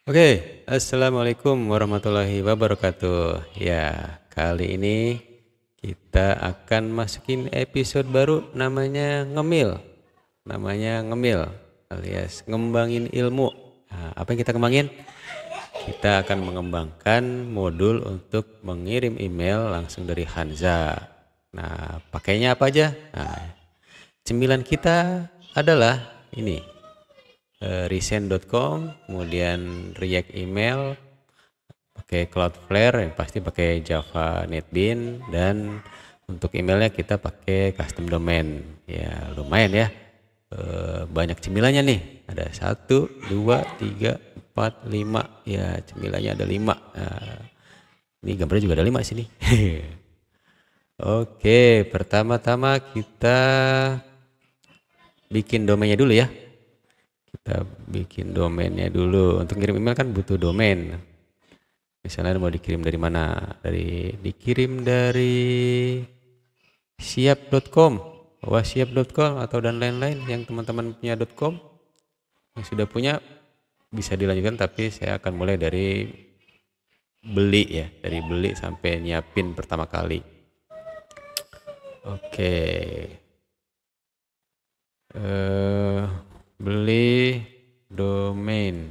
Oke, assalamualaikum warahmatullahi wabarakatuh. Ya, kali ini kita akan masukin episode baru namanya ngemil. Namanya ngemil alias ngembangin ilmu. Nah, apa yang kita kembangin? Kita akan mengembangkan modul untuk mengirim email langsung dari Hanza. Nah, pakainya apa aja? Nah, cemilan kita adalah ini resend.com, kemudian React Email, pakai Cloudflare, yang pasti pakai Java NetBeans, dan untuk emailnya kita pakai custom domain. Ya lumayan ya, banyak cemilannya nih. Ada 1, 2, 3, 4, 5. Ya cemilannya ada 5. Nah, ini gambarnya juga ada 5 sini. Oke, pertama-tama kita bikin domainnya dulu ya. Kita bikin domainnya dulu. Untuk kirim email kan butuh domain. Misalnya mau dikirim dari mana? Dikirim dari siap.com, wasiap.com atau dan lain-lain yang teman-teman punya .com. Yang sudah punya bisa dilanjutkan, tapi saya akan mulai dari beli ya, dari beli sampai nyiapin pertama kali. Oke. Beli domain.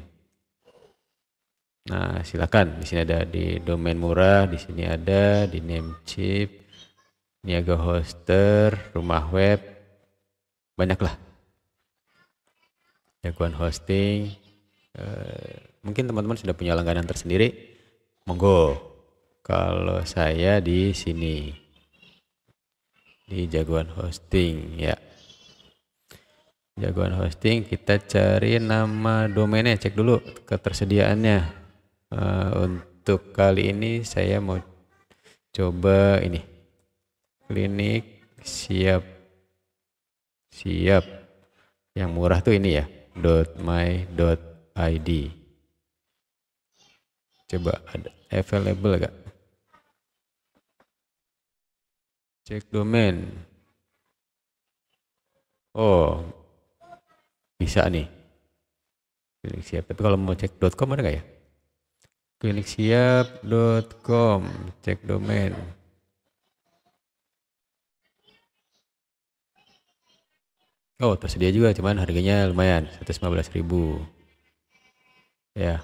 Nah, silakan. Di sini ada di domain murah, di sini ada di Namecheap, Niaga Hoster, Rumah Web, banyaklah. Jagoan hosting. Mungkin teman-teman sudah punya langganan tersendiri. Monggo. Kalau saya di sini di Jagoan Hosting ya. Jagoan Hosting, kita cari nama domainnya, cek dulu ketersediaannya. Untuk kali ini saya mau coba ini klinik siap yang murah tuh ini ya, .my.id. Coba ada available gak, cek domain. Oh bisa nih klinik siap, tapi kalau mau cek .com ada gak ya? kliniksiap.com, cek domain. Oh tersedia juga, cuman harganya lumayan, 115.000 ya.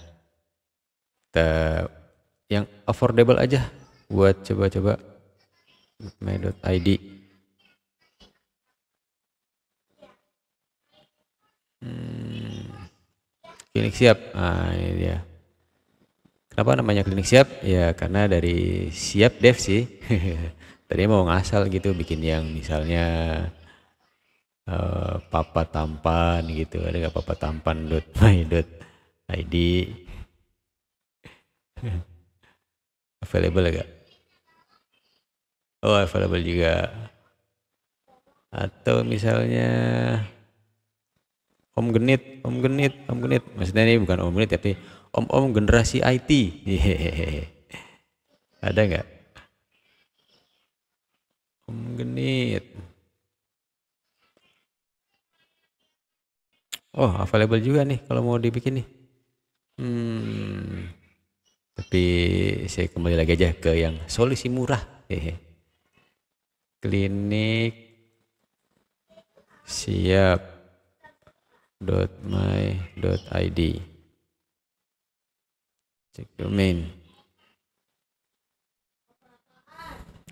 Kita yang affordable aja buat coba-coba. my.id. Klinik siap. Nah ini dia. Kenapa namanya klinik siap? Ya karena dari siap dev sih. Tadi mau ngasal gitu, bikin yang misalnya papa tampan gitu. Ada nggak papa tampan.my.id? Available gak? Oh available juga. Atau misalnya Om Genit. Maksudnya ini bukan Om Genit tapi Om generasi IT. Ada nggak? Om Genit. Oh available juga nih kalau mau dibikin nih. Tapi saya kembali lagi aja ke yang solusi murah. Klinik siap.my.id, cek domain.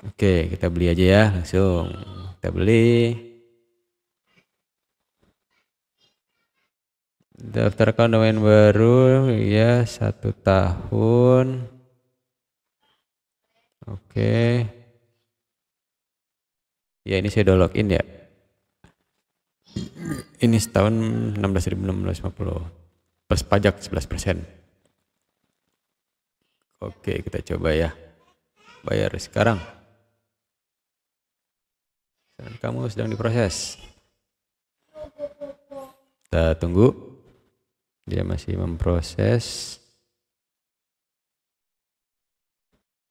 Oke, kita beli aja ya, langsung kita beli. Daftarkan domain baru ya, 1 tahun. Oke. Ya ini saya udah login ya. Ini setahun 16.650 plus pajak 11%. Oke, kita coba ya. Bayar sekarang. Dan kamu sedang diproses. Kita tunggu. Dia masih memproses.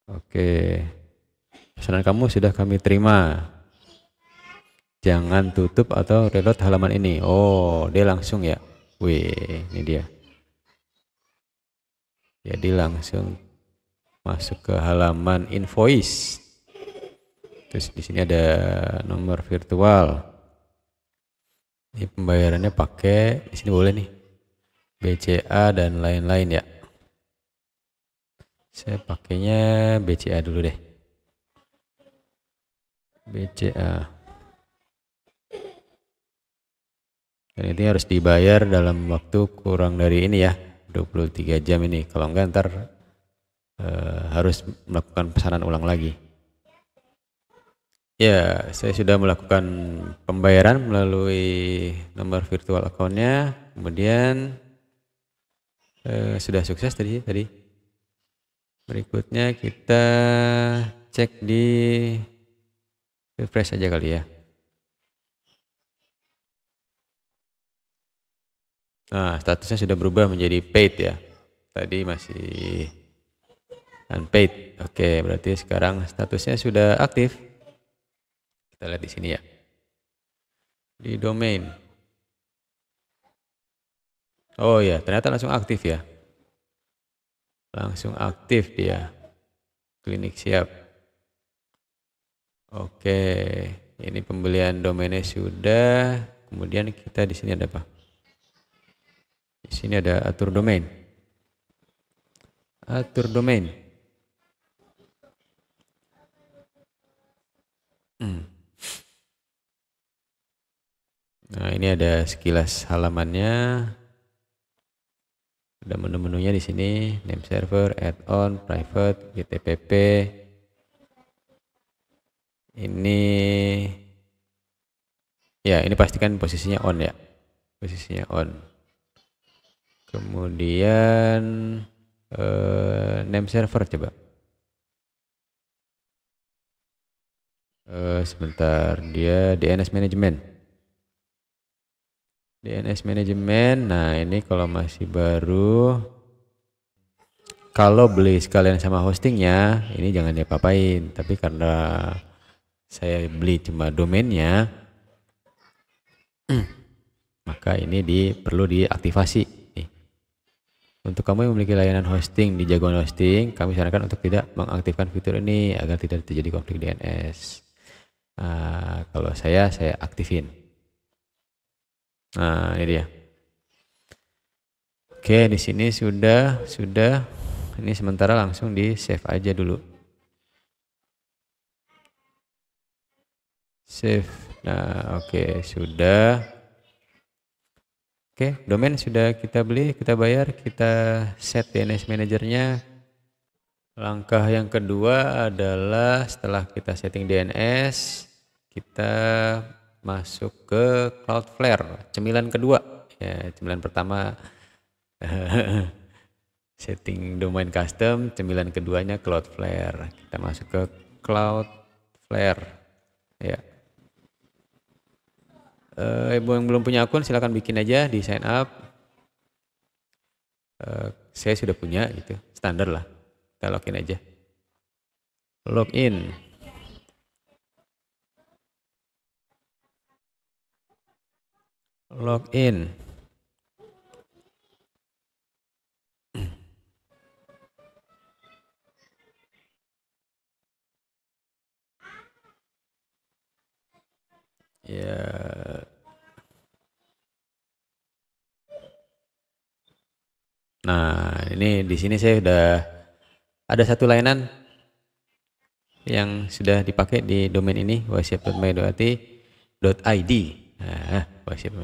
Oke. Pesanan kamu sudah kami terima. Jangan tutup atau reload halaman ini. Oh, dia langsung ya. Wih, ini dia. Jadi langsung masuk ke halaman invoice. Terus di sini ada nomor virtual. Ini pembayarannya pakai, di sini boleh nih, BCA dan lain-lain ya. Saya pakainya BCA dulu deh. BCA. Dan ini harus dibayar dalam waktu kurang dari ini ya, 23 jam ini. Kalau enggak ntar harus melakukan pesanan ulang lagi. Ya, saya sudah melakukan pembayaran melalui nomor virtual account-nya. Kemudian sudah sukses tadi. Berikutnya kita cek di refresh aja kali ya. Nah, statusnya sudah berubah menjadi paid ya. Tadi masih unpaid. Oke, berarti sekarang statusnya sudah aktif. Kita lihat di sini ya. Di domain. Oh ya, ternyata langsung aktif ya. Langsung aktif dia. Klinik siap. Oke, ini pembelian domainnya sudah. Kemudian kita di sini ada apa? Di sini ada atur domain. Atur domain. Nah, ini ada sekilas halamannya. Ada menu-menunya di sini, name server, add-on, private, GTPP. Ini ya, ini pastikan posisinya on ya. Posisinya on. Kemudian name server coba. Sebentar, dia DNS management. DNS management. Nah, ini kalau masih baru, kalau beli sekalian sama hostingnya, ini jangan diapa-apain. Tapi karena saya beli cuma domainnya, maka ini perlu diaktifasi. Nih. Untuk kamu yang memiliki layanan hosting di Jagoan Hosting, kami sarankan untuk tidak mengaktifkan fitur ini agar tidak terjadi konflik DNS. Nah, kalau saya aktifin. Nah, ini dia. Oke, di sini sudah. Ini sementara langsung di save aja dulu. Save. Nah, oke, sudah. Oke, domain sudah kita beli, kita bayar, kita set DNS manajernya. Langkah yang kedua adalah setelah kita setting DNS, kita masuk ke Cloudflare, cemilan kedua. Ya, cemilan pertama setting domain custom, cemilan keduanya Cloudflare. Kita masuk ke Cloudflare. Ya. Ibu yang belum punya akun silahkan bikin aja di sign up. Saya sudah punya gitu, standar lah. Kita login aja. Login. Login. Ya. Nah, ini di sini saya sudah ada satu layanan yang sudah dipakai di domain ini, wasiap.my.id. Nah, wasiap.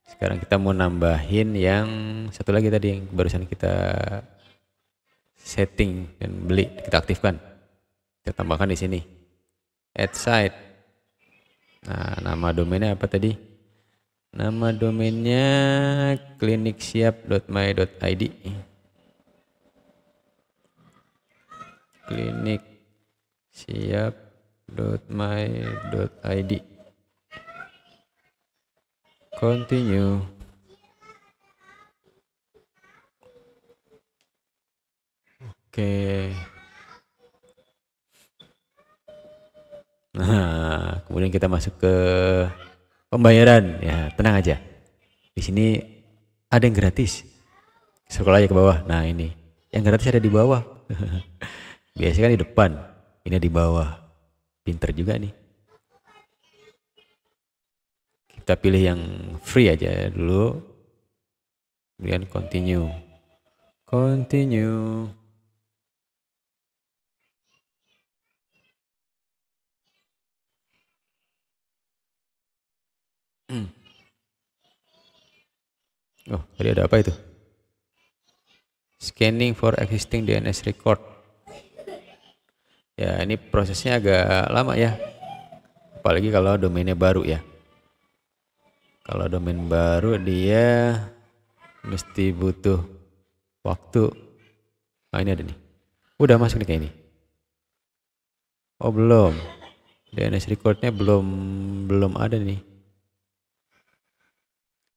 Sekarang kita mau nambahin yang satu lagi tadi yang barusan kita setting dan beli, kita aktifkan. Kita tambahkan di sini. Add site. Nah, nama domainnya apa tadi? Nama domainnya kliniksiap.my.id. kliniksiap.my.id. Continue. Oke. Nah, kemudian kita masuk ke pembayaran. Ya, tenang aja. Di sini ada yang gratis. Scroll aja ke bawah. Nah, ini. Yang gratis ada di bawah. Biasanya kan di depan, ini di bawah. Pinter juga nih. Kita pilih yang free aja dulu. Kemudian continue. Continue. Oh, tadi ada apa itu? Scanning for existing DNS record. Ya, ini prosesnya agak lama ya. Apalagi kalau domainnya baru ya. Kalau domain baru dia mesti butuh waktu. Nah, ini ada nih. Udah masuk nih kayak ini. Oh, belum. DNS recordnya belum ada nih.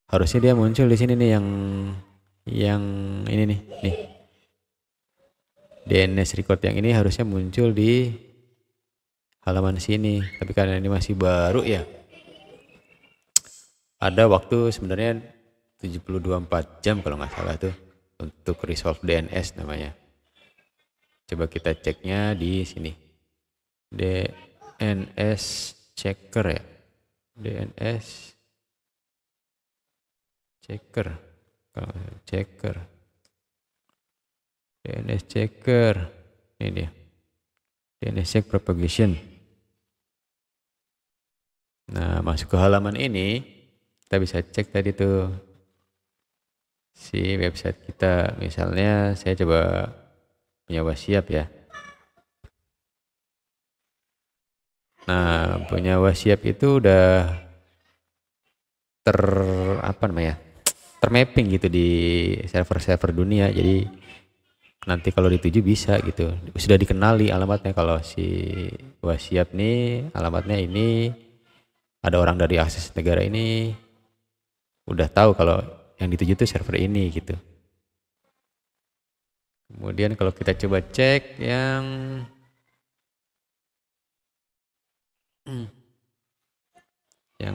Harusnya dia muncul di sini nih yang ini nih. DNS record yang ini harusnya muncul di halaman sini. Tapi karena ini masih baru ya. Ada waktu sebenarnya 72-4 jam kalau nggak salah tuh untuk resolve DNS namanya. Coba kita ceknya di sini. DNS checker ya. DNS checker. Kalau checker. DNS checker. Ini dia. DNS check propagation. Nah, masuk ke halaman ini, kita bisa cek tadi tuh si website kita. Misalnya saya coba punya Wasiap ya. Nah, punya Wasiap itu udah termapping gitu di server-server dunia. Jadi nanti kalau dituju bisa gitu. Sudah dikenali alamatnya. Kalau si Wasiap nih alamatnya ini, ada orang dari akses negara ini, udah tahu kalau yang dituju itu server ini gitu. Kemudian kalau kita coba cek yang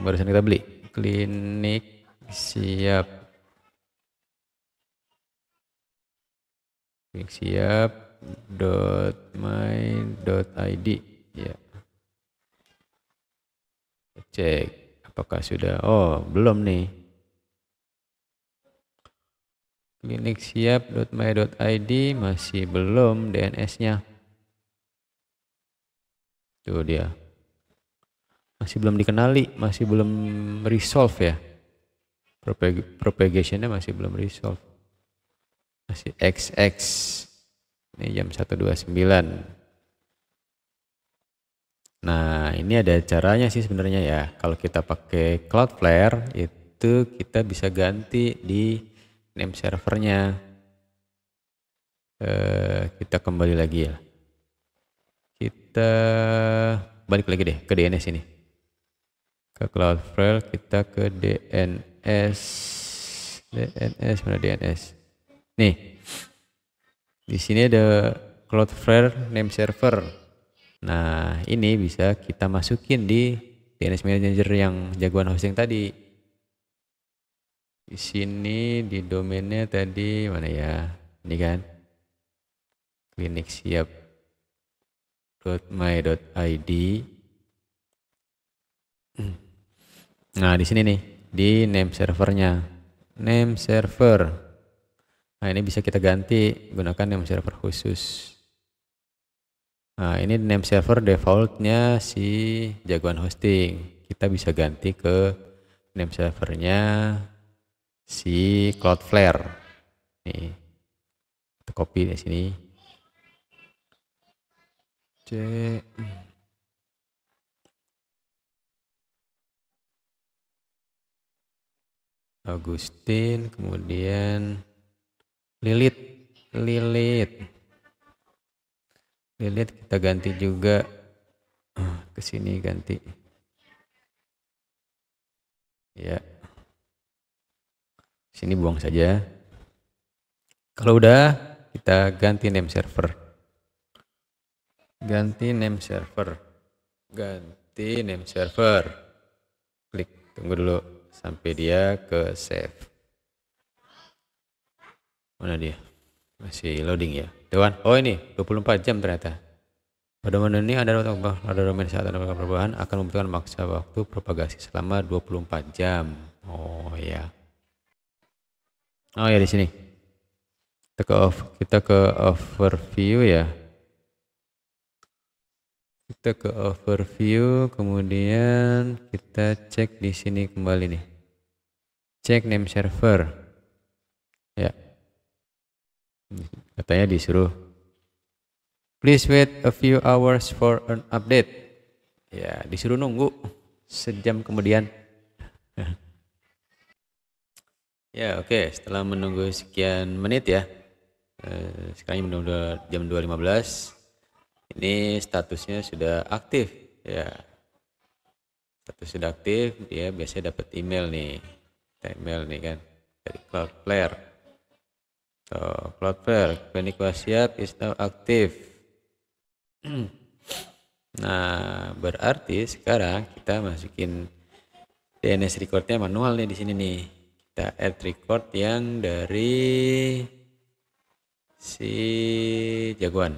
barusan kita beli, klinik siap. Klinik siap.my.id ya. Cek apakah sudah. Oh, belum nih. Klinik siap.my.id masih belum DNS-nya. Tuh dia. Masih belum dikenali, masih belum resolve ya. Propagation-nya masih belum resolve. Masih XX. Ini jam 1.29. Nah, ini ada caranya sih sebenarnya ya. Kalau kita pakai Cloudflare itu kita bisa ganti di name servernya. Kita kembali lagi ya. Kita balik lagi deh ke DNS ini. Ke Cloudflare kita ke DNS. DNS mana DNS? Nih. Di sini ada Cloudflare name server. Nah, ini bisa kita masukin di DNS Manager yang jagoan hosting tadi. Di sini di domainnya tadi mana ya? Ini kan klinik siap.my.id. Nah, di sini nih di name servernya. Name server. Nah, ini bisa kita ganti gunakan name server khusus. Nah, ini name server defaultnya si jagoan hosting. Kita bisa ganti ke name servernya si Cloudflare. Nih, kita copy di sini. C. Agustin, kemudian Lilit kita ganti juga ke sini ganti ya, sini buang saja. Kalau udah kita ganti name server, klik, tunggu dulu sampai dia ke save. Mana dia? Masih loading ya. Dewan. Oh ini 24 jam ternyata. Pada momen ini ada domain saat ada perubahan akan membutuhkan maksa waktu propagasi selama 24 jam. Oh ya. Oh ya di sini. Kita ke overview ya. Kita ke overview, kemudian kita cek di sini kembali nih. Cek name server. Ya. Katanya disuruh please wait a few hours for an update. Ya, disuruh nunggu sejam kemudian. Ya, oke. Setelah menunggu sekian menit ya. Sekarang jam 2.15. Ini statusnya sudah aktif. Ya, status sudah aktif. Dia biasanya dapat email nih. Email nih kan dari Cloudflare. So, Cloudflare, Klinik Wasiat is now active. Nah, berarti sekarang kita masukin DNS recordnya manual nih di sini nih. Kita add record yang dari si jagoan.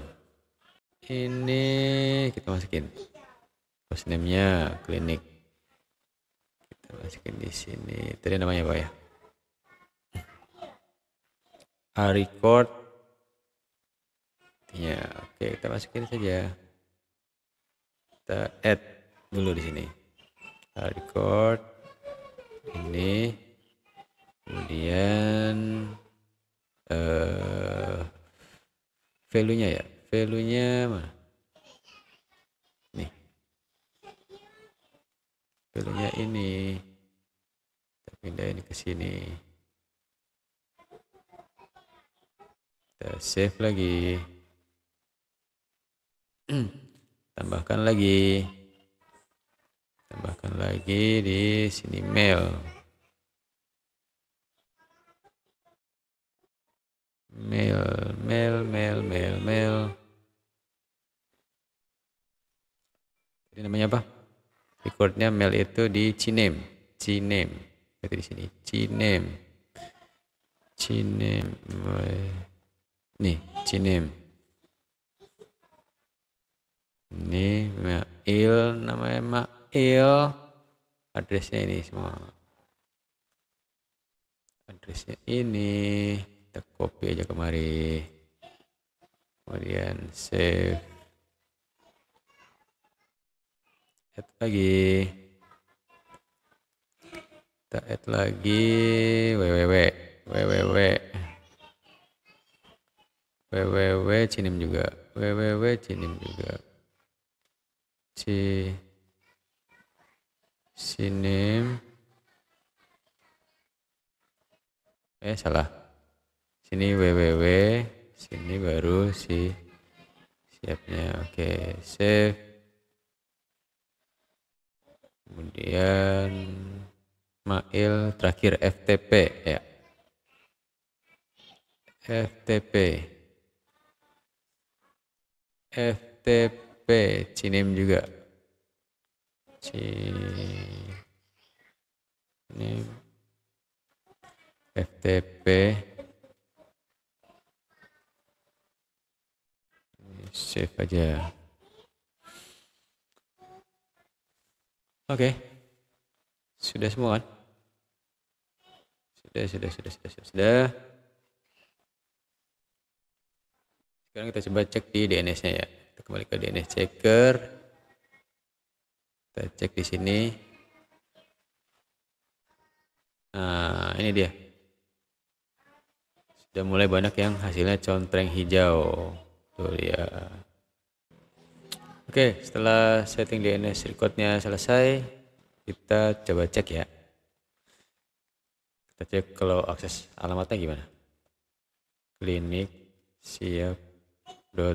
Ini kita masukin hostname-nya klinik. Kita masukin di sini. Tadi namanya apa ya? Record. Ya, oke, kita masukin saja. Kita add dulu di sini. Record ini, kemudian value-nya ya, value-nya mana? Nih, value-nya ini. Kita pindah ini ke sini. Kita save lagi. Tambahkan lagi di sini mail ini namanya apa, recordnya mail itu di cname berarti di sini cname nih cname ini mail, namanya mail, addressnya ini semua, addressnya ini kita copy aja kemari, kemudian save, add lagi, kita add lagi www cinem juga cinem salah, sini www, sini baru si siapnya. Oke, save, kemudian mail terakhir FTP ya, FTP cinem juga, cinem FTP, save aja. Oke, sudah semua kan? Sudah. Sekarang kita coba cek di DNS-nya ya. Kita kembali ke DNS checker. Kita cek di sini. Nah, ini dia. Sudah mulai banyak yang hasilnya contreng hijau. Tuh ya. Oke, setelah setting DNS recordnya selesai, kita coba cek ya. Kita cek kalau akses alamatnya gimana. Klinik siap.my.id.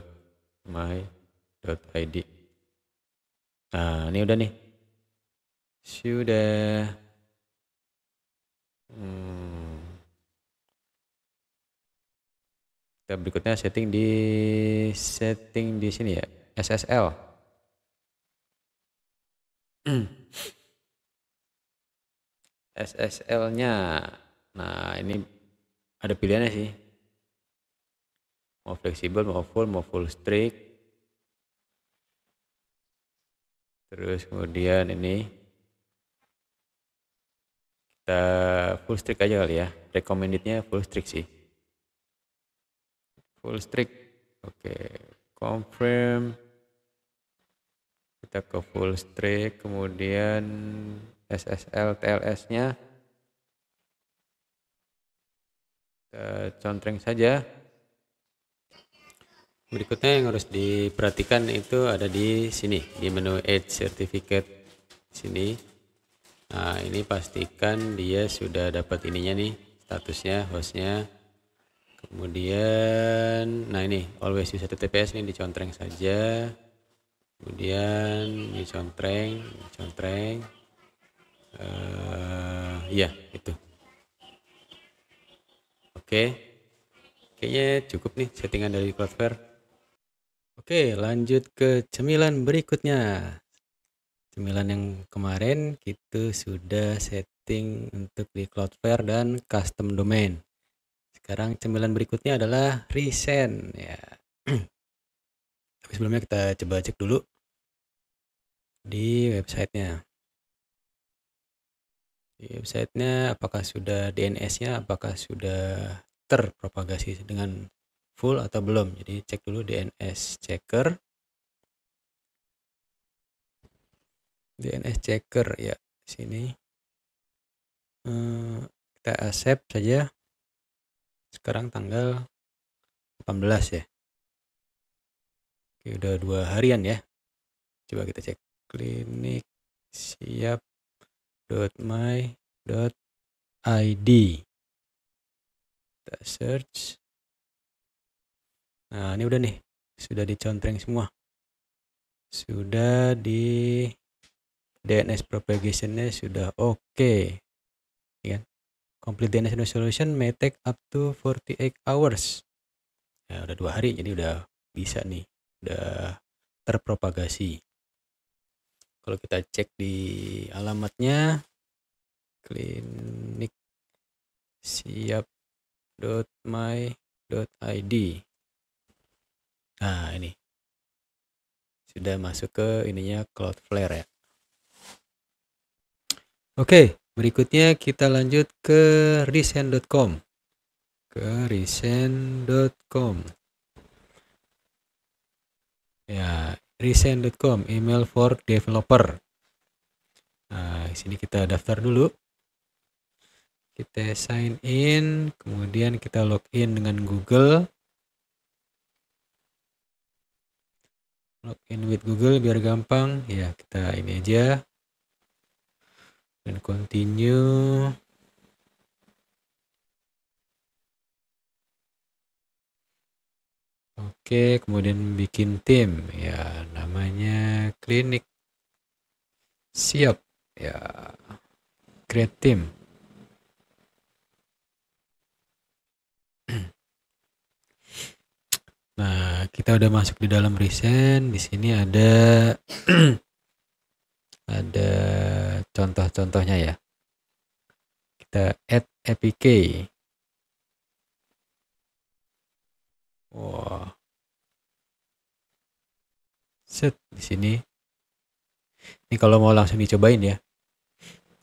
Nah, ini udah nih. Sudah. Kita berikutnya setting di sini ya, SSL. SSL-nya. Nah, ini ada pilihannya sih. mau fleksibel, mau full strict. Terus kemudian ini kita full strict aja kali ya. Recommendednya full strict sih. Full strict. Oke, confirm. Kita ke full strict, kemudian SSL TLS-nya kita contreng saja. Berikutnya yang harus diperhatikan itu ada di sini, di menu Edge Certificate sini. Nah, ini pastikan dia sudah dapat ininya nih, statusnya, hostnya. Kemudian, nah ini always use HTTPS ini dicontreng saja. Kemudian dicontreng. Ya itu. Oke, kayaknya cukup nih settingan dari Cloudflare. Oke, lanjut ke cemilan berikutnya. Cemilan yang kemarin kita sudah setting untuk di Cloudflare dan custom domain. Sekarang cemilan berikutnya adalah resend ya. Tapi sebelumnya kita coba cek dulu di websitenya. Di websitenya apakah sudah DNS-nya apakah sudah terpropagasi dengan full atau belum. Jadi cek dulu DNS checker. DNS checker ya sini. Kita accept saja. Sekarang tanggal 18 ya. Oke, udah 2 harian ya. Coba kita cek klinik siap.my.id. Kita search. Nah, ini udah nih. Sudah dicontreng semua. Sudah di DNS propagation-nya sudah oke. Ya. Complete DNS resolution may take up to 48 hours. Ya, udah 2 hari jadi udah bisa nih. Udah terpropagasi. Kalau kita cek di alamatnya klinik siap.my.id. Nah, ini sudah masuk ke ininya Cloudflare ya. Oke, berikutnya kita lanjut ke resend.com. Ya, resend.com, email for developer. Nah, di sini kita daftar dulu. Kita sign in, kemudian kita login dengan Google. Login with Google biar gampang. Ya, kita ini aja. Dan continue. Oke, kemudian bikin tim. Ya, namanya klinik siap. Ya, create team. Nah, kita udah masuk di dalam resend. Di sini ada ada contoh-contohnya ya. Kita add APK. Wah. Set di sini. Ini kalau mau langsung dicobain ya.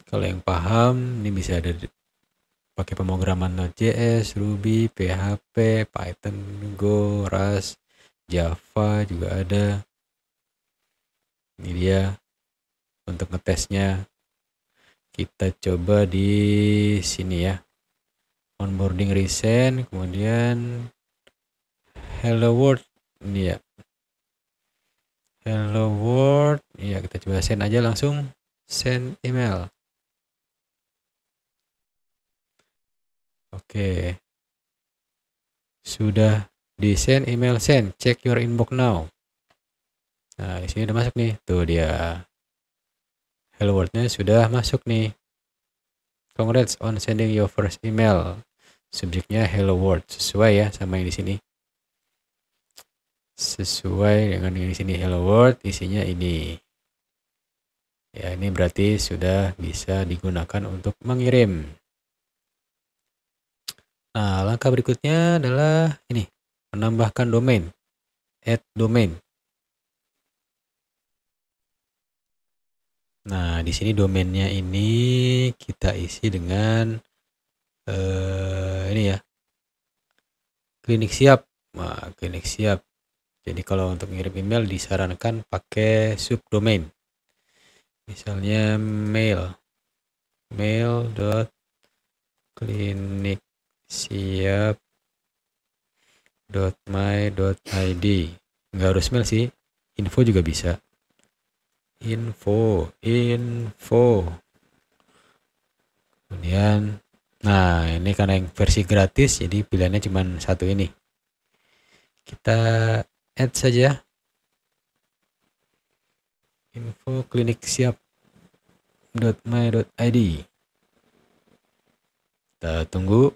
Kalau yang paham, ini bisa ada pakai pemrograman Node.js, Ruby, PHP, Python, Go, Rust, Java juga ada. Ini dia untuk ngetesnya. Kita coba di sini ya. Onboarding resend, kemudian hello world ini ya. Hello world. Iya, kita coba send aja langsung. Send email. Oke. Sudah di send email send. Check your inbox now. Nah, di sini udah masuk nih. Tuh dia. Hello world-nya sudah masuk nih. Congrats on sending your first email. Subjeknya hello world. Sesuai ya sama yang di sini. Sesuai dengan yang di sini hello world, isinya ini. Ya, ini berarti sudah bisa digunakan untuk mengirim. Nah, langkah berikutnya adalah ini, menambahkan domain, add domain. Nah, di sini domainnya ini kita isi dengan ini ya, klinik siap. Nah, klinik siap. Jadi kalau untuk ngirim email disarankan pakai subdomain. Misalnya mail.klinik.siap.my.id. Nggak harus mail sih, info juga bisa. Info. Kemudian, nah ini karena yang versi gratis, jadi pilihannya cuma satu ini. Kita add saja. Info klinik siap.my.id. Kita tunggu.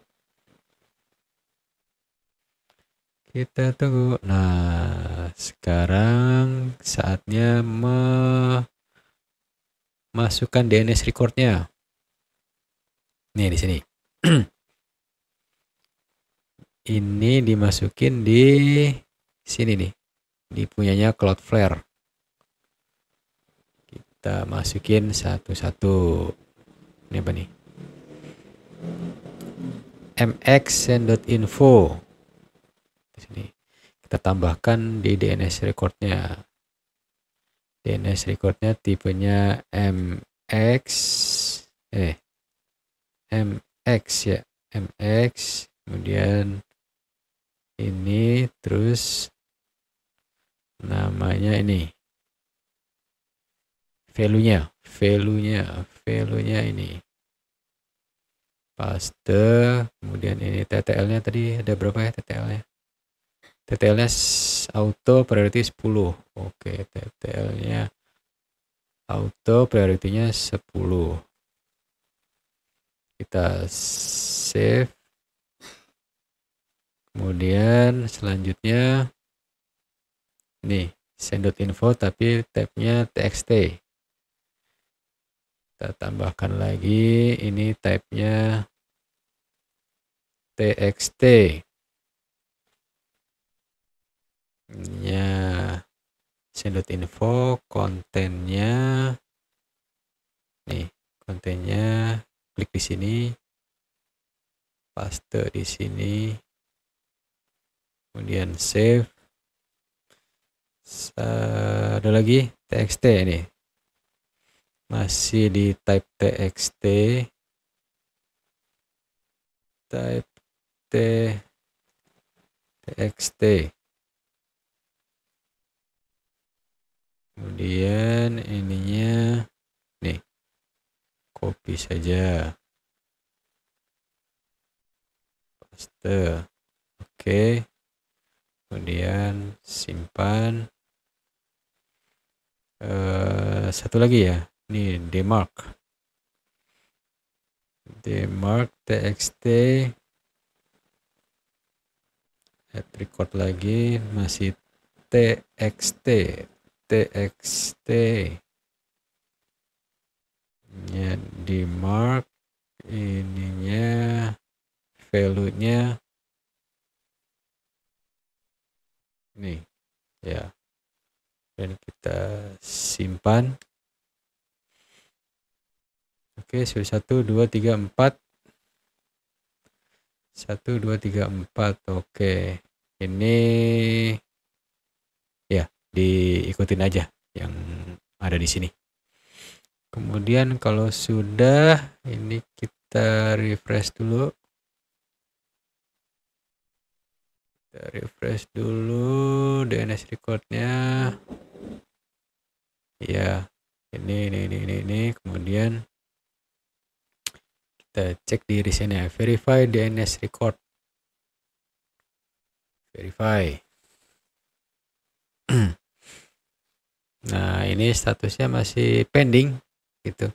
Nah, sekarang saatnya memasukkan DNS recordnya. Nih di sini. Ini dimasukin di sini nih, di punyanya Cloudflare. Kita masukin satu-satu. Ini apa nih? mxsend.info. Di sini kita tambahkan di DNS recordnya. DNS recordnya tipenya MX ya, MX. Kemudian ini terus namanya ini value-nya ini paste. Kemudian ini TTL-nya tadi ada berapa ya TTL-nya? TTL-nya auto priority 10. Oke, TTL-nya auto priority-nya 10. Kita save. Kemudian selanjutnya nih send.info tapi tab-nya txt. Kita tambahkan lagi ini type-nya txt. Ya, send.info kontennya nih, kontennya klik di sini, paste di sini, kemudian save. Ada lagi txt ini, masih di type txt, txt. Kemudian ininya nih, copy saja, paste. Oke, kemudian simpan. Satu lagi ya, ini dmark txt, add record lagi, masih txt ya, dmark ininya value-nya nih ya, dan kita simpan. Oke, sudah 1 2 3 4. Oke, ini ya diikutin aja yang ada di sini. Kemudian kalau sudah, ini kita refresh dulu. DNS recordnya. Ya, ini. Kemudian kita cek di sini ya, verify DNS record. Verify. Nah, ini statusnya masih pending gitu.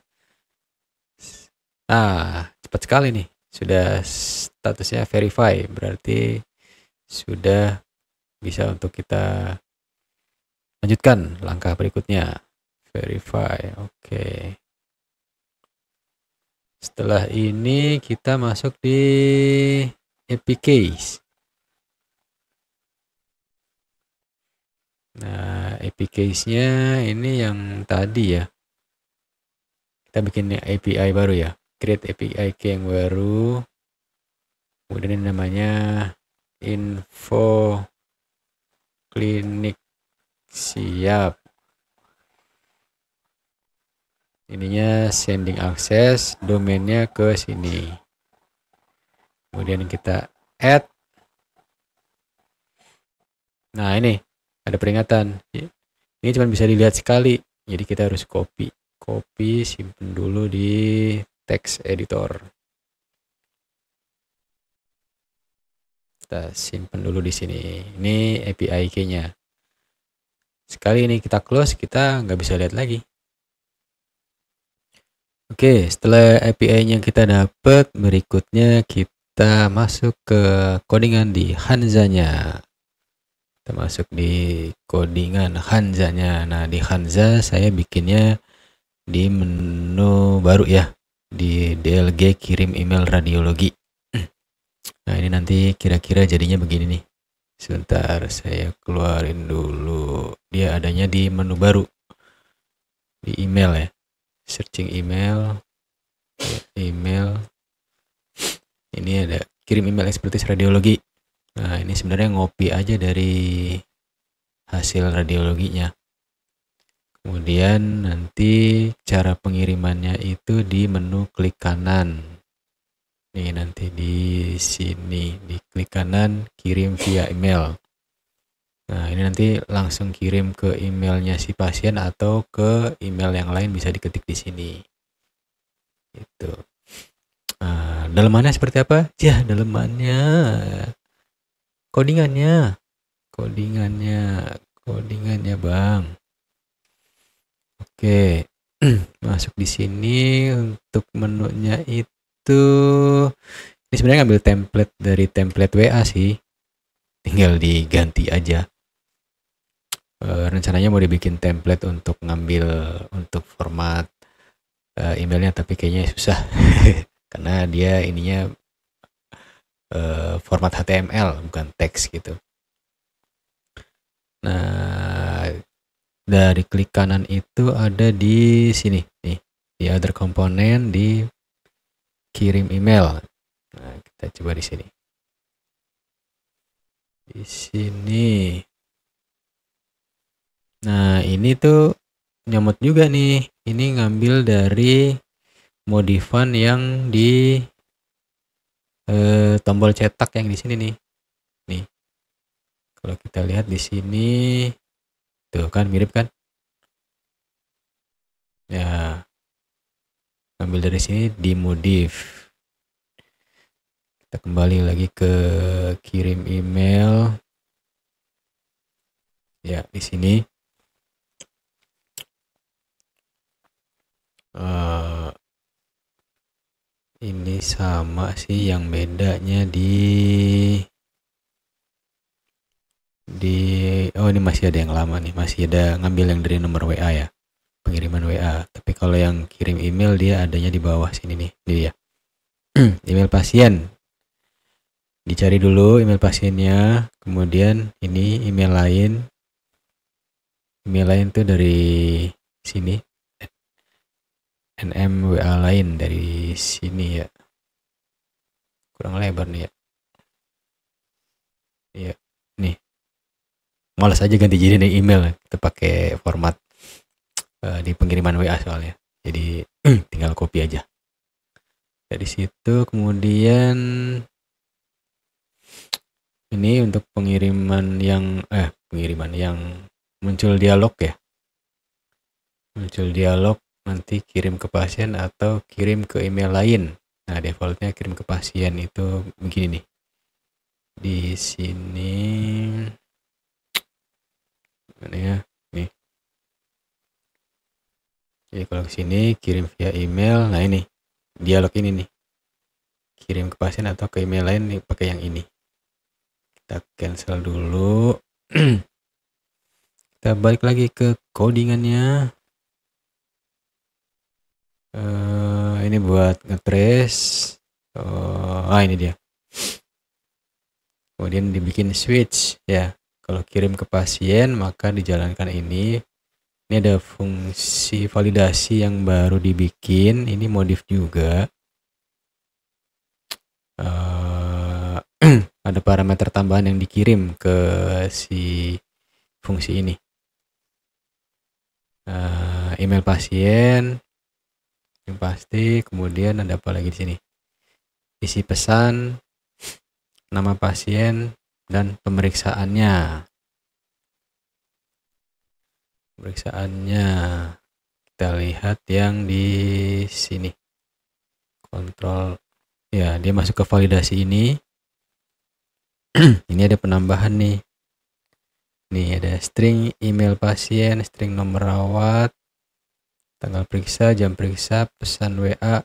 Nah, cepat sekali nih, sudah statusnya verify, berarti sudah bisa untuk kita lanjutkan langkah berikutnya, verify. Oke, setelah ini kita masuk di APK Case. Nah, API case-nya ini yang tadi ya. Kita bikin API baru ya. Create API key yang baru. Kemudian ini namanya info klinik siap. Ininya sending access, domainnya ke sini. Kemudian kita add. Nah, ini ada peringatan. Ini cuma bisa dilihat sekali. Jadi kita harus copy, simpan dulu di text editor. Kita simpan dulu di sini. Ini API key-nya. Sekali ini kita close, kita nggak bisa lihat lagi. Oke, setelah API-nya kita dapat, berikutnya kita masuk ke codingan di Hanza-nya. Kita masuk di codingan Hanza-nya. Nah, di Hanza saya bikinnya di menu baru ya, di DLG kirim email radiologi. Nah, ini nanti kira-kira jadinya begini nih. Sebentar, saya keluarin dulu. Dia adanya di menu baru, di email ya. Searching email. Ini ada kirim email ekspertis radiologi. Nah, ini sebenarnya ngopi aja dari hasil radiologinya. Kemudian nanti cara pengirimannya itu di menu klik kanan. Nih nanti di sini di klik kanan kirim via email. Nah, ini nanti langsung kirim ke emailnya si pasien atau ke email yang lain, bisa diketik di sini. Itu. Nah, dalemannya seperti apa? Ya, dalemannya codingannya Bang. Oke. Masuk di sini untuk menunya itu. Ini sebenarnya ngambil template dari template WA sih. Tinggal diganti aja. Rencananya mau dibikin template untuk ngambil untuk format emailnya, tapi kayaknya susah. Karena dia ininya format HTML bukan teks gitu. Nah, dari klik kanan itu ada di sini nih, di other component, di kirim email. Nah, kita coba di sini. Di sini. Nah, ini tuh nyomot juga nih. Ini ngambil dari modifan yang di tombol cetak yang di sini nih. Nih. Kalau kita lihat di sini, tuh kan mirip kan? Ya, ambil dari sini dimodif. Kita kembali lagi ke kirim email. Ya, di sini. Ini sama sih, yang bedanya oh ini masih ada yang lama nih, masih ada ngambil yang dari nomor WA ya, pengiriman WA. Tapi kalau yang kirim email dia adanya di bawah sini nih, dia email pasien. Dicari dulu email pasiennya, kemudian ini email lain. Email lain tuh dari sini, NM WA lain dari sini ya. Kurang lebar nih ya. Iya, nih. Malas aja ganti jadi nih email, kita pakai format di pengiriman WA soalnya. Jadi tinggal copy aja. Dari situ kemudian ini untuk pengiriman yang muncul dialog ya. Muncul dialog nanti kirim ke pasien atau kirim ke email lain. Nah, defaultnya kirim ke pasien itu begini nih. Di sini mana ya? Nih. Jadi kalau ke sini kirim via email. Nah, ini dialog ini nih. Kirim ke pasien atau ke email lain nih, pakai yang ini. Kita cancel dulu. Kita balik lagi ke codingannya. Ini buat ngetrace. Ini dia. Kemudian dibikin switch ya. Kalau kirim ke pasien maka dijalankan ini. Ini ada fungsi validasi yang baru dibikin, ini modif juga. Ada parameter tambahan yang dikirim ke si fungsi ini. Email pasien yang pasti, kemudian ada apa lagi di sini? Isi pesan, nama pasien, dan pemeriksaannya. Kita lihat yang di sini. Kontrol, ya dia masuk ke validasi ini. Ini ada penambahan nih. Nih ada string email pasien, string nomor rawat, tanggal periksa, jam periksa, pesan WA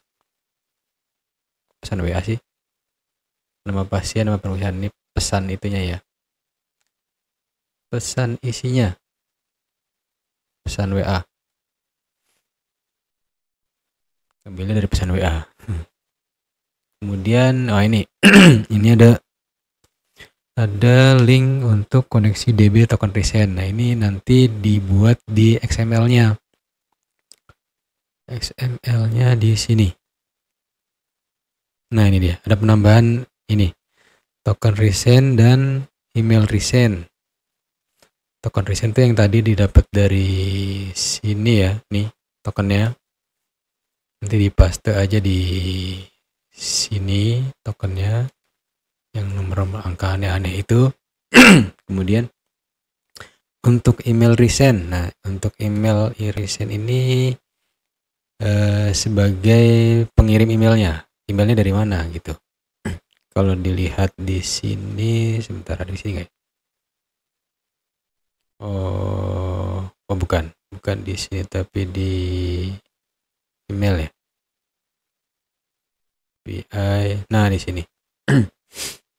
sih, nama pasien, nama pemeriksaan. Ini pesan itunya ya, pesan isinya, pesan WA, ambilnya dari pesan WA. Kemudian ini ini ada link untuk koneksi DB token resend. Nah ini nanti dibuat di XML-nya. XML-nya di sini. Nah ini dia, ada penambahan ini, token resend dan email resend. Token resend itu yang tadi didapat dari sini ya, nih tokennya. Nanti dipaste aja di sini tokennya, yang nomor angka aneh-aneh itu. Kemudian untuk email resend, nah untuk email resend ini sebagai pengirim emailnya dari mana gitu. Kalau dilihat di sini, sebentar, ada di sini nggak? Oh bukan di sini, tapi di email ya. BI. Nah di sini.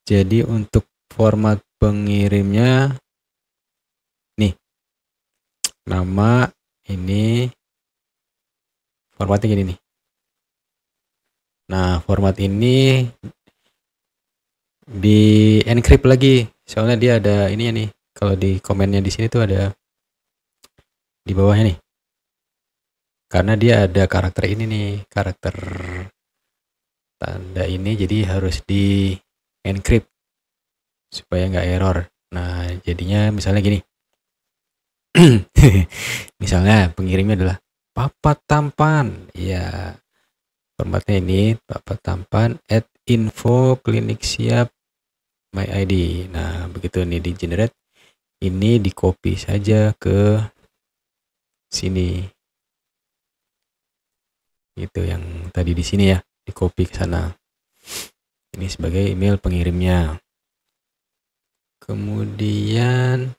Jadi untuk format pengirimnya nih, nama ini formatnya gini nih. Nah format ini di encrypt lagi, soalnya dia ada ini ya nih. Kalau di komennya di sini tuh ada di bawahnya nih, karena dia ada karakter ini nih, karakter tanda ini, jadi harus di encrypt supaya nggak error. Nah jadinya misalnya gini. Misalnya pengirimnya adalah Papa Tampan, ya formatnya ini Papa Tampan @info klinik siap my ID. Nah begitu nih di generate, ini di copy saja ke sini, itu yang tadi di sini ya, di copy ke sana. Ini sebagai email pengirimnya. Kemudian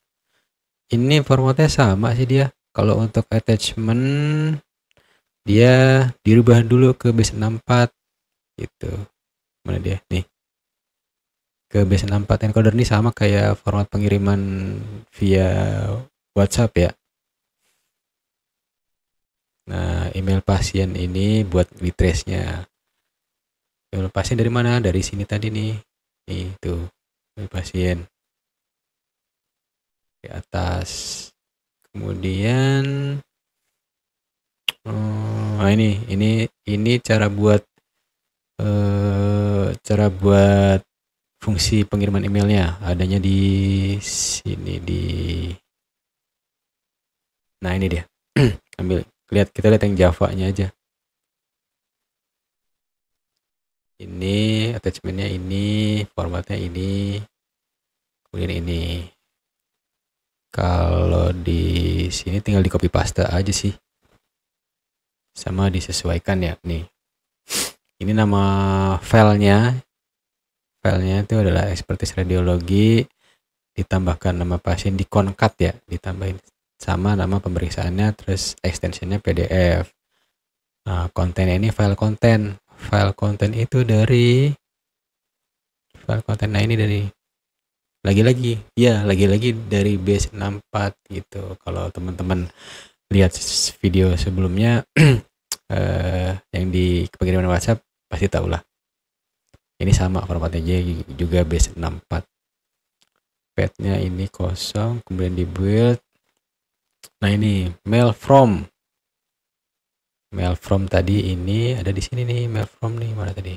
ini formatnya sama sih dia. Kalau untuk attachment dia dirubah dulu ke base64 gitu. Mana dia nih, ke base64 encoder. Ini sama kayak format pengiriman via WhatsApp ya. Nah email pasien ini buat retrace-nya. Email pasien dari mana? Dari sini tadi nih. Nih tuh email pasien di atas. Kemudian nah ini cara buat fungsi pengiriman emailnya, adanya di sini nah ini dia. Kita lihat yang Java-nya aja. Ini attachment-nya ini, formatnya ini, kemudian ini. Kalau di sini tinggal di copy paste aja sih, sama disesuaikan ya. Nih ini nama filenya itu adalah expertise radiologi, ditambahkan nama pasien, di concat ya, ditambahin sama nama pemeriksaannya, terus extensionnya PDF. Nah kontennya ini file konten itu dari file konten. Nah ini dari lagi-lagi dari base64 gitu. Kalau teman-teman lihat video sebelumnya yang di pengiriman WhatsApp pasti tahu lah. Ini sama formatnya juga base64. pathnya ini kosong, kemudian di build. Nah ini mail from tadi ini ada di sini nih. Mail from nih, mana tadi?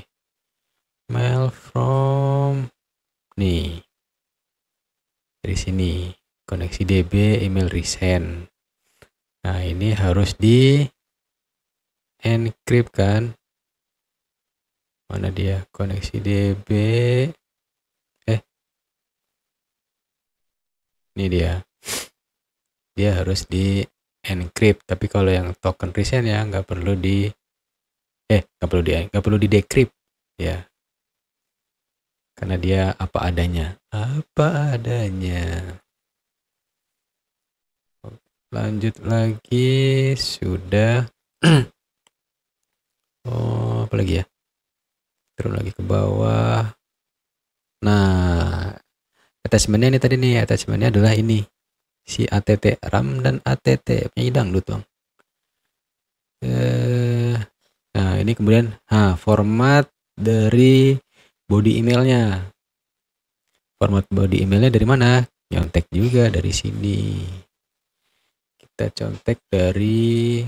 Mail from nih, dari sini koneksi DB email resend. Nah ini harus di encrypt kan, mana dia koneksi DB, ini dia harus di encrypt. Tapi kalau yang token resend ya nggak perlu di decrypt ya, karena dia apa adanya. Lanjut lagi, sudah. Oh, apa lagi ya, turun lagi ke bawah. Nah, attachmentnya ini tadi nih, attachmentnya adalah ini, si ATT RAM dan ATT penyanyi dangdut bang. Nah ini kemudian format dari body emailnya. Format body emailnya dari mana? Nyontek juga dari sini. Kita contek dari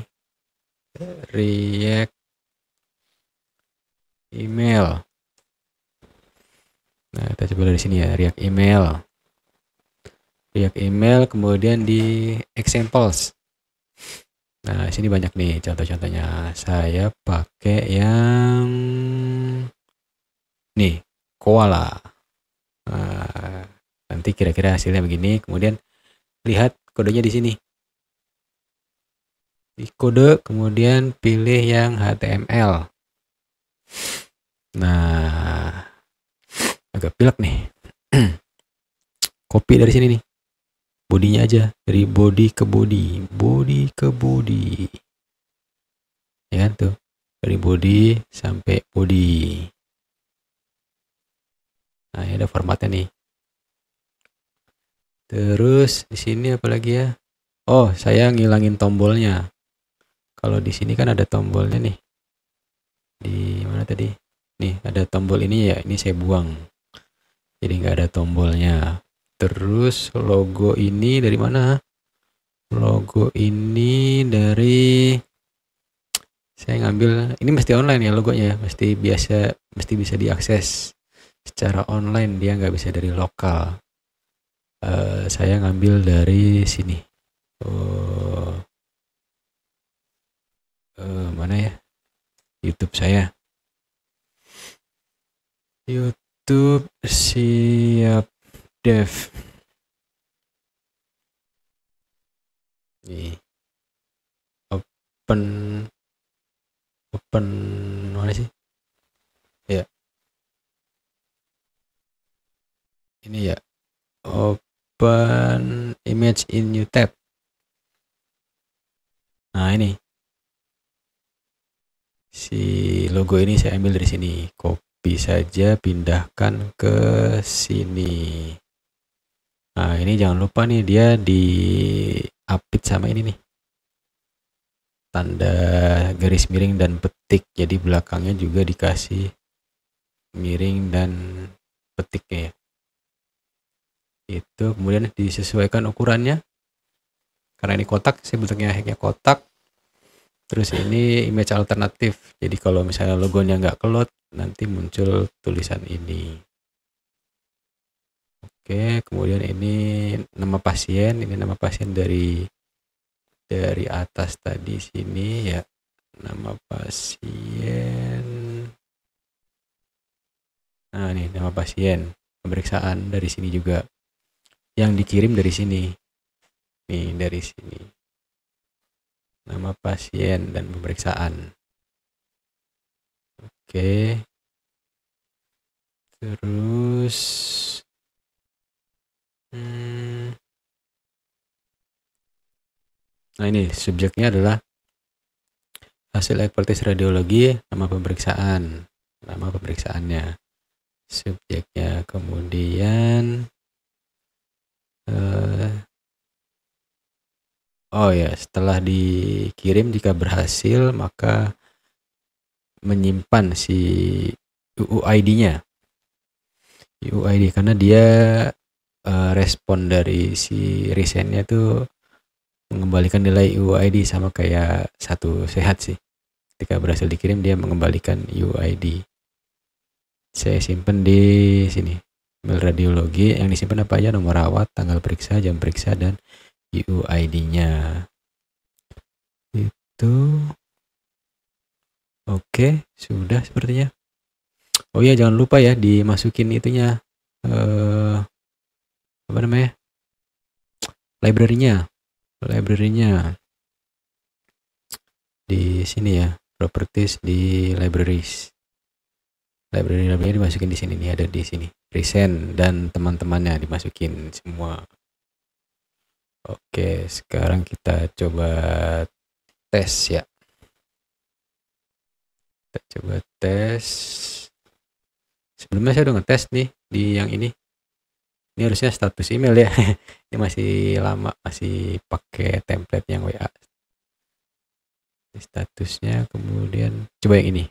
React email. Nah kita coba dari sini ya, React email, kemudian di examples. Nah sini banyak nih contoh-contohnya. Saya pakai yang nih, koala. Nah, nanti kira-kira hasilnya begini. Kemudian lihat kodenya di sini. Di kode, kemudian pilih yang HTML. Nah, agak pilek nih. Copy dari sini nih. Bodinya aja, dari body ke body. Ya kan tuh. Dari body sampai body. Nah, ini ada formatnya nih. Terus di sini apa lagi ya? Oh, saya ngilangin tombolnya. Kalau di sini kan ada tombolnya nih. Di mana tadi? Nih, ada tombol ini ya. Ini saya buang. Jadi nggak ada tombolnya. Terus logo ini dari mana? Logo ini dari, saya ngambil, ini mesti online ya logonya. Mesti bisa diakses secara online. Dia nggak bisa dari lokal. Saya ngambil dari sini. Mana ya? YouTube saya. YouTube siap dev. Nih. Open mana sih? Ya. Ini ya. Open image in new tab. Nah, ini. Si logo ini saya ambil dari sini. Copy saja, pindahkan ke sini. Nah, ini jangan lupa nih, dia di-update sama ini nih. Tanda garis miring dan petik. Jadi belakangnya juga dikasih miring dan petiknya ya. Itu kemudian disesuaikan ukurannya. Karena ini kotak, saya bentuknya kotak. Terus ini image alternatif. Jadi kalau misalnya logonya nggak kelot, nanti muncul tulisan ini. Oke, kemudian ini nama pasien. Ini nama pasien dari atas tadi sini ya. Nama pasien. Nah, ini nama pasien. Pemeriksaan dari sini juga. Yang dikirim dari sini. Nih, dari sini. Nama pasien dan pemeriksaan. Oke. Terus nah ini subjeknya adalah hasil ekspertis radiologi, nama pemeriksaannya, subjeknya. Kemudian oh ya, setelah dikirim jika berhasil maka menyimpan si UUID-nya. UUID karena dia respon dari si resendnya tuh mengembalikan nilai UID, sama kayak satu sehat sih. Ketika berhasil dikirim dia mengembalikan UID. Saya simpen di sini. Email radiologi, yang disimpan apa aja? Nomor rawat, tanggal periksa, jam periksa, dan UID-nya. Itu oke, sudah sepertinya. Oh iya, jangan lupa ya dimasukin itunya, apa namanya, library-nya di sini ya, properties di libraries. Library dimasukin di sini nih, ada di sini. Resend dan teman-temannya dimasukin semua. Oke, sekarang kita coba tes ya. Kita coba tes. Sebelumnya saya udah ngetes nih di yang ini. Ini harusnya status email ya. Ini masih lama, masih pakai template yang WA. Statusnya, kemudian coba yang ini.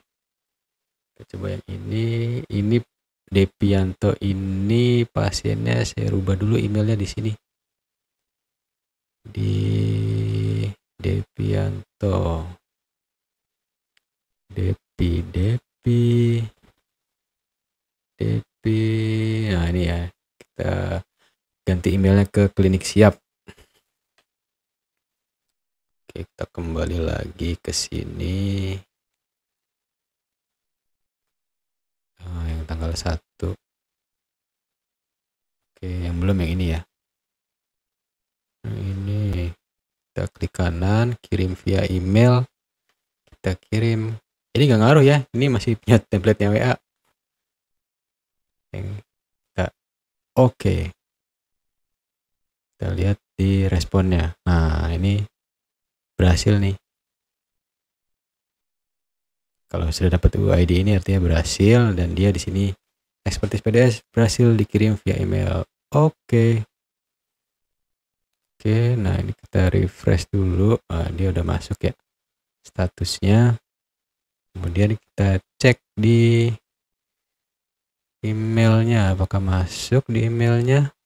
Kita coba yang ini. Ini Depianto, ini pasiennya saya rubah dulu emailnya di sini. Di Depianto. Depi. Nah ini ya. Kita ganti emailnya ke Klinik Siap. Oke, kita kembali lagi ke sini. Yang tanggal 1. Oke, yang belum yang ini ya. Yang ini kita klik kanan, kirim via email. Kita kirim. Ini nggak ngaruh ya. Ini masih punya template yang WA. Yang kita oke. Kita lihat di responnya. Nah, ini berhasil nih. Kalau sudah dapat UID ini artinya berhasil, dan dia di sini expertise PDS berhasil dikirim via email. Oke. Nah ini kita refresh dulu. Dia udah masuk ya statusnya. Kemudian kita cek di emailnya, apakah masuk di emailnya.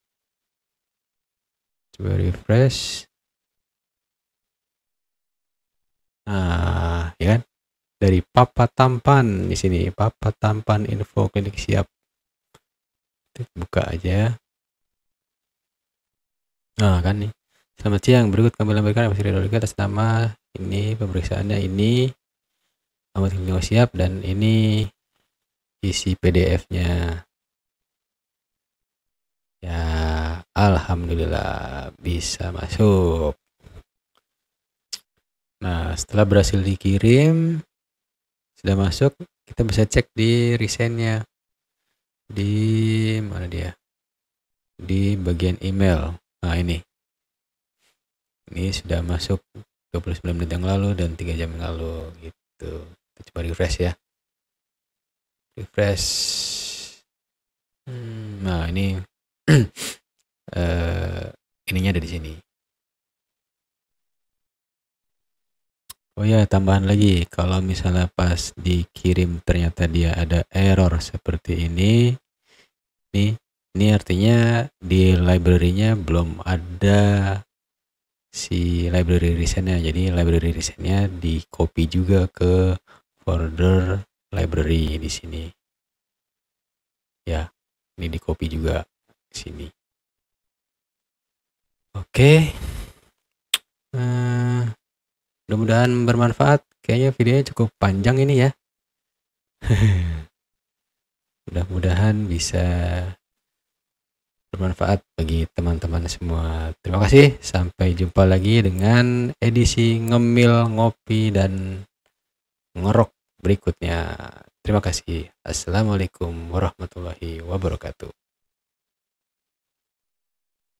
Coba refresh. Nah, ya kan? Dari Papa Tampan di sini, Papa Tampan info Klinik Siap. Kita buka aja. Nah, kan nih. Selamat siang, berikut kami lampirkan radiologi atas nama ini, pemeriksaannya ini, alamat Klinik Siap, dan ini isi PDF-nya. Ya, alhamdulillah bisa masuk. Nah, setelah berhasil dikirim, sudah masuk, kita bisa cek di resendnya. Di mana dia? Di bagian email. Nah, ini sudah masuk 29 menit yang lalu dan 3 jam yang lalu gitu. Kita coba refresh ya. Refresh. Nah, ini ininya ada di sini. Oh ya, tambahan lagi, kalau misalnya pas dikirim ternyata dia ada error seperti ini. Ini artinya di library-nya belum ada si library resendnya. Jadi library resendnya di copy juga ke folder library di sini. Ya, ini di copy juga ke sini. Oke. Mudah-mudahan bermanfaat. Kayaknya videonya cukup panjang ini ya. Mudah-mudahan bisa bermanfaat bagi teman-teman semua. Terima kasih. Sampai jumpa lagi dengan edisi ngemil, ngopi, dan ngerok berikutnya. Terima kasih. Assalamualaikum warahmatullahi wabarakatuh.